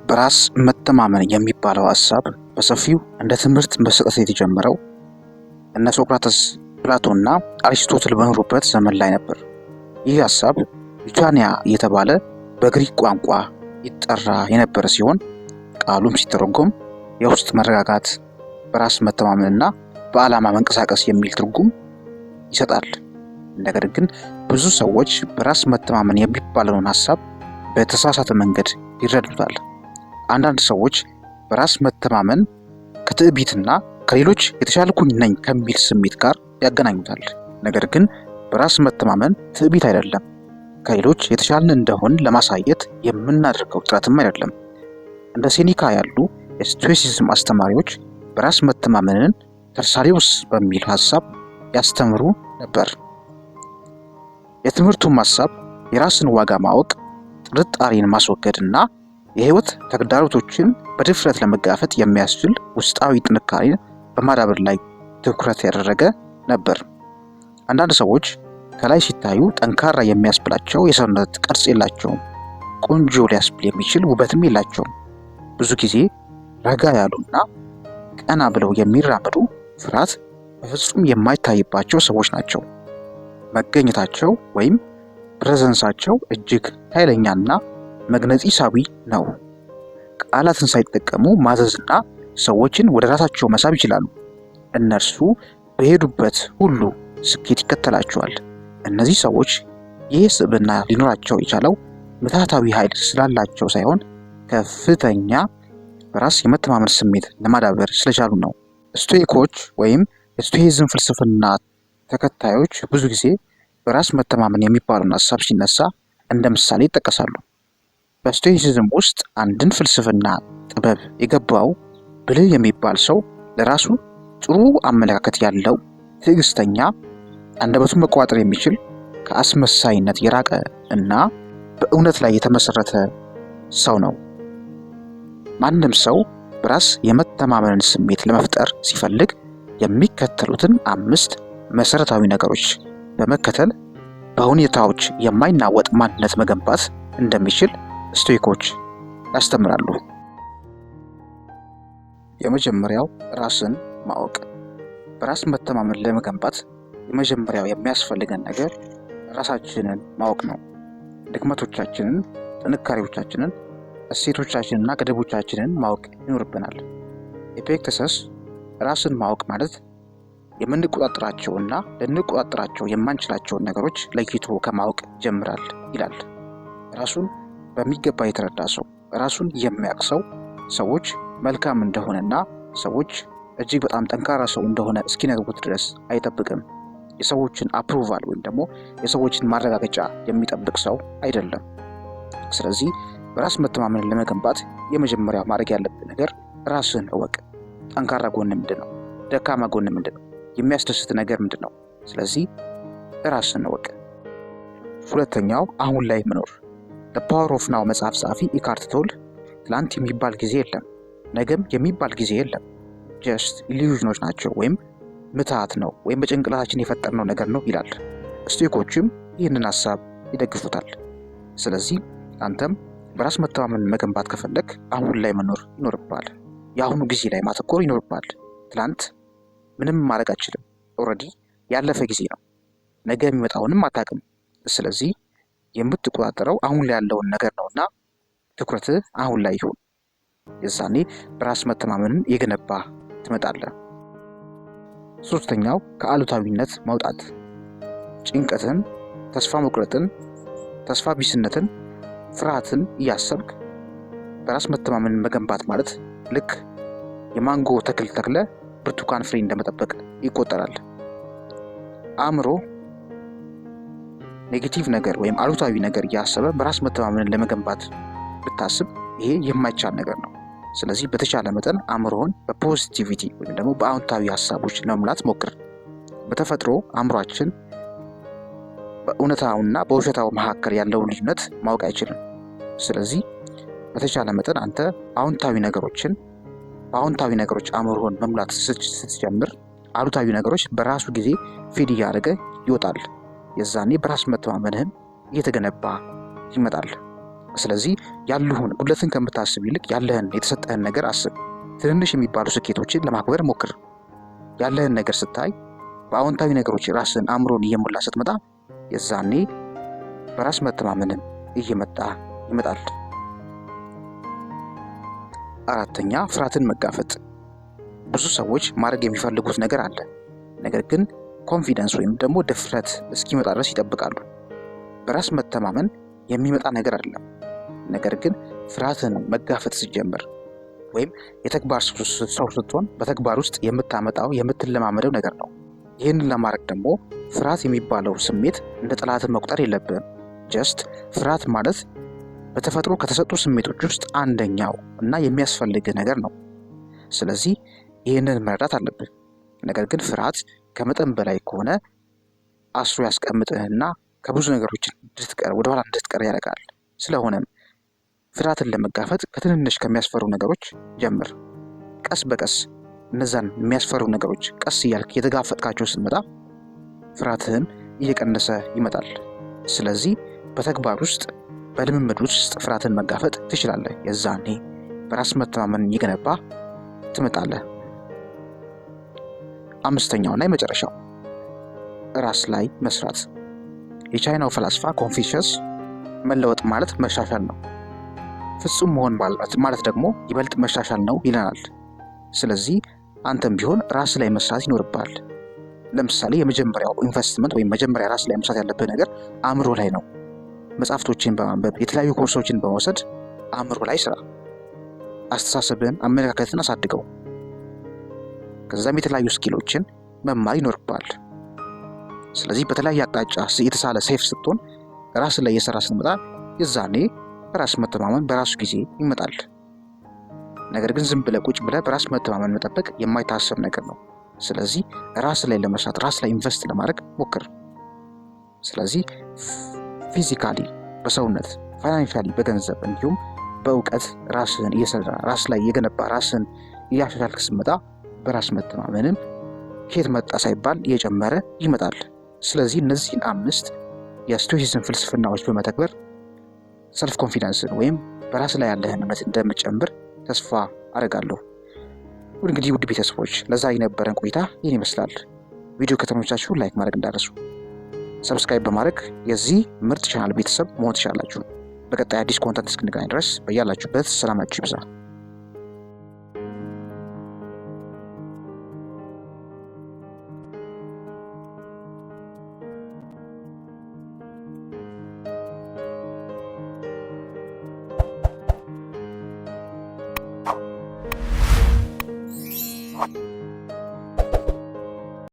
በራስ መተማመን የሚባለው ሐሳብ በሰፊው እንደ ትምህርት መሰጠት የተጀመረው እነ ሶቅራተስ፣ ፕላቶና አሪስቶትል በኖሩበት ዘመን ላይ ነበር። ይህ ሐሳብ ዩታኒያ የተባለ በግሪክ ቋንቋ ይጠራ የነበረ ሲሆን ቃሉም ሲተረጎም የውስጥ መረጋጋት፣ በራስ መተማመንና በዓላማ መንቀሳቀስ የሚል ትርጉም ይሰጣል። ነገር ግን ብዙ ሰዎች በራስ መተማመን የሚባለውን ሐሳብ በተሳሳተ መንገድ ይረዱታል። አንዳንድ ሰዎች በራስ መተማመን ከትዕቢትና ከሌሎች የተሻልኩኝ ነኝ ከሚል ስሜት ጋር ያገናኙታል። ነገር ግን በራስ መተማመን ትዕቢት አይደለም፣ ከሌሎች የተሻልን እንደሆን ለማሳየት የምናደርገው ጥረትም አይደለም። እንደ ሴኒካ ያሉ የስቶይሲዝም አስተማሪዎች በራስ መተማመንን ተርሳሊዮስ በሚል ሐሳብ ያስተምሩ ነበር። የትምህርቱም ሐሳብ የራስን ዋጋ ማወቅ፣ ጥርጣሬን ማስወገድና የህይወት ተግዳሮቶችን በድፍረት ለመጋፈጥ የሚያስችል ውስጣዊ ጥንካሬን በማዳበር ላይ ትኩረት ያደረገ ነበር። አንዳንድ ሰዎች ከላይ ሲታዩ ጠንካራ የሚያስብላቸው የሰውነት ቅርጽ የላቸውም፣ ቆንጆ ሊያስብል የሚችል ውበትም የላቸውም። ብዙ ጊዜ ረጋ ያሉና ቀና ብለው የሚራመዱ ፍርሃት በፍጹም የማይታይባቸው ሰዎች ናቸው። መገኘታቸው ወይም ፕሬዘንሳቸው እጅግ ኃይለኛና መግነጢሳዊ ነው። ቃላትን ሳይጠቀሙ ማዘዝና ሰዎችን ወደ ራሳቸው መሳብ ይችላሉ። እነርሱ በሄዱበት ሁሉ ስኬት ይከተላቸዋል። እነዚህ ሰዎች ይህ ስብዕና ሊኖራቸው የቻለው ምትሃታዊ ኃይል ስላላቸው ሳይሆን ከፍተኛ በራስ የመተማመን ስሜት ለማዳበር ስለቻሉ ነው። ስቶይኮች ወይም የስቶይሲዝም ፍልስፍና ተከታዮች ብዙ ጊዜ በራስ መተማመን የሚባለውን ሐሳብ ሲነሳ እንደ ምሳሌ ይጠቀሳሉ። በስቶይሲዝም ውስጥ አንድን ፍልስፍና ጥበብ የገባው ብልህ የሚባል ሰው ለራሱ ጥሩ አመለካከት ያለው፣ ትዕግስተኛ፣ አንደበቱን መቆጣጠር የሚችል፣ ከአስመሳይነት የራቀ እና በእውነት ላይ የተመሰረተ ሰው ነው። ማንም ሰው በራስ የመተማመንን ስሜት ለመፍጠር ሲፈልግ የሚከተሉትን 5 መሰረታዊ ነገሮች በመከተል በሁኔታዎች የማይናወጥ ማንነት መገንባት እንደሚችል ስቶይኮች ያስተምራሉ። የመጀመሪያው ራስን ማወቅ። በራስ መተማመን ለመገንባት የመጀመሪያው የሚያስፈልገን ነገር ራሳችንን ማወቅ ነው። ድክመቶቻችንን፣ ጥንካሬዎቻችንን፣ እሴቶቻችንና ገደቦቻችንን ማወቅ ይኖርብናል። ኤፒክተሰስ ራስን ማወቅ ማለት የምንቆጣጠራቸውና ልንቆጣጠራቸው የማንችላቸውን ነገሮች ለይቶ ከማወቅ ይጀምራል ይላል። ራሱን በሚገባ የተረዳ ሰው፣ ራሱን የሚያውቅ ሰው ሰዎች መልካም እንደሆነና ሰዎች እጅግ በጣም ጠንካራ ሰው እንደሆነ እስኪነግሩት ድረስ አይጠብቅም። የሰዎችን አፕሩቫል ወይም ደግሞ የሰዎችን ማረጋገጫ የሚጠብቅ ሰው አይደለም። ስለዚህ በራስ መተማመንን ለመገንባት የመጀመሪያው ማድረግ ያለብን ነገር ራስን እወቅ። ጠንካራ ጎን ምንድን ነው? ደካማ ጎን ምንድን ነው? የሚያስደስት ነገር ምንድን ነው? ስለዚህ ራስን እወቅ። ሁለተኛው አሁን ላይ መኖር። ዘ ፓወር ኦፍ ናው መጽሐፍ ጸሐፊ ኢካርት ቶል ትላንት የሚባል ጊዜ የለም፣ ነገም የሚባል ጊዜ የለም፣ ጀስት ኢሉዥኖች ናቸው ወይም ምትሃት ነው ወይም በጭንቅላታችን የፈጠርነው ነገር ነው ይላል። ስቶይኮችም ይህንን ሐሳብ ይደግፉታል። ስለዚህ አንተም በራስ መተማመን መገንባት ከፈለግ አሁን ላይ መኖር ይኖርባል። የአሁኑ ጊዜ ላይ ማተኮር ይኖርባል። ትላንት ምንም ማድረግ አችልም፣ ኦልሬዲ ያለፈ ጊዜ ነው። ነገ የሚመጣውንም አታውቅም። ስለዚህ የምትቆጣጠረው አሁን ላይ ያለውን ነገር ነውና ትኩረትህ አሁን ላይ ይሁን። የዛኔ በራስ መተማመንን የገነባ ትመጣለህ። ሶስተኛው ከአሉታዊነት መውጣት። ጭንቀትን፣ ተስፋ መቁረጥን፣ ተስፋ ቢስነትን፣ ፍርሃትን እያሰብክ በራስ መተማመንን መገንባት ማለት ልክ የማንጎ ተክል ተክለ ብርቱካን ፍሬ እንደመጠበቅ ይቆጠራል። አእምሮ ኔጌቲቭ ነገር ወይም አሉታዊ ነገር እያሰበ በራስ መተማመንን ለመገንባት ብታስብ ይሄ የማይቻል ነገር ነው። ስለዚህ በተቻለ መጠን አእምሮህን በፖዚቲቪቲ ወይም ደግሞ በአዎንታዊ ሐሳቦች ለመሙላት ሞክር። በተፈጥሮ አእምሯችን በእውነታውና በውሸታው መካከል ያለውን ልዩነት ማወቅ አይችልም። ስለዚህ በተቻለ መጠን አንተ በአዎንታዊ ነገሮች አእምሮህን መሙላት ስትጀምር አሉታዊ ነገሮች በራሱ ጊዜ ፌድ እያደረገ ይወጣል። የዛኔ በራስ መተማመንህም እየተገነባ ይመጣል። ስለዚህ ያሉህን ጉድለትን ከምታስብ ይልቅ ያለህን የተሰጠህን ነገር አስብ። ትንንሽ የሚባሉ ስኬቶችን ለማክበር ሞክር። ያለህን ነገር ስታይ በአዎንታዊ ነገሮች ራስን አእምሮን እየሞላ ስትመጣ የዛኔ በራስ መተማመንን እየመጣ ይመጣል። አራተኛ ፍርሃትን መጋፈጥ። ብዙ ሰዎች ማድረግ የሚፈልጉት ነገር አለ፣ ነገር ግን ኮንፊደንስ ወይም ደግሞ ድፍረት እስኪመጣ ድረስ ይጠብቃሉ። በራስ መተማመን የሚመጣ ነገር አይደለም፣ ነገር ግን ፍርሃትን መጋፈጥ ሲጀምር ወይም የተግባር ሰው ስትሆን በተግባር ውስጥ የምታመጣው የምትለማመደው ነገር ነው። ይህንን ለማድረግ ደግሞ ፍርሃት የሚባለው ስሜት እንደ ጠላትን መቁጠር የለብንም። ጀስት ፍርሃት ማለት በተፈጥሮ ከተሰጡ ስሜቶች ውስጥ አንደኛው እና የሚያስፈልግ ነገር ነው። ስለዚህ ይህንን መረዳት አለብን። ነገር ግን ፍርሃት ከመጠን በላይ ከሆነ አስሮ ያስቀምጥህና ከብዙ ነገሮች ወደኋላ እንድትቀር ያደርጋል። ስለሆነም ፍርሃትን ለመጋፈጥ ከትንንሽ ከሚያስፈሩ ነገሮች ጀምር። ቀስ በቀስ እነዛን የሚያስፈሩ ነገሮች ቀስ እያልክ የተጋፈጥካቸው ስትመጣ ፍርሃትህን እየቀነሰ ይመጣል። ስለዚህ በተግባር ውስጥ በልምምድ ውስጥ ፍርሃትን መጋፈጥ ትችላለህ። የዛኔ በራስ መተማመን እየገነባ ትመጣለህ። አምስተኛውና የመጨረሻው ራስ ላይ መስራት። የቻይናው ፈላስፋ ኮንፊሽየስ መለወጥ ማለት መሻሻል ነው፣ ፍጹም መሆን ማለት ደግሞ ይበልጥ መሻሻል ነው ይለናል። ስለዚህ አንተም ቢሆን ራስ ላይ መስራት ይኖርብሃል። ለምሳሌ የመጀመሪያው ኢንቨስትመንት ወይም መጀመሪያ ራስ ላይ መስራት ያለብህ ነገር አእምሮ ላይ ነው። መጽሐፍቶችን በማንበብ የተለያዩ ኮርሶችን በመውሰድ አእምሮ ላይ ስራ። አስተሳሰብን፣ አመለካከትን አሳድገው። ከዛም የተለያዩ ስኪሎችን መማር ይኖርብሃል። ስለዚህ በተለያየ አቅጣጫ የተሳለ ሴፍ ስትሆን ራስ ላይ የሰራ ስትመጣ የዛኔ በራስ መተማመን በራሱ ጊዜ ይመጣል። ነገር ግን ዝም ብለህ ቁጭ ብለህ በራስ መተማመን መጠበቅ የማይታሰብ ነገር ነው። ስለዚህ ራስ ላይ ለመስራት ራስ ላይ ኢንቨስት ለማድረግ ሞክር። ስለዚህ ፊዚካሊ በሰውነት ፋይናንሻሊ በገንዘብ እንዲሁም በእውቀት ራስህን እየሰራ ራስ ላይ የገነባ ራስህን እያሻሻልክ ስትመጣ በራስ መተማመንም ከየት መጣ ሳይባል እየጨመረ ይመጣል። ስለዚህ እነዚህን 5 የስቶይሲዝም ፍልስፍናዎች በመተግበር ሰልፍ ኮንፊደንስን ወይም በራስ ላይ ያለህን እምነት እንደምትጨምር ተስፋ አደርጋለሁ። እንግዲህ ውድ ቤተሰቦች ለዛሬ የነበረን ቆይታ ይህን ይመስላል። ቪዲዮ ከተመቻችሁ ላይክ ማድረግ እንዳትረሱ። ሰብስክራይብ በማድረግ የዚህ ምርጥ ቻናል ቤተሰብ መሆን ትችላላችሁ። በቀጣይ አዲስ ኮንተንት እስክንገናኝ ድረስ በያላችሁበት ሰላማችሁ ይብዛ። you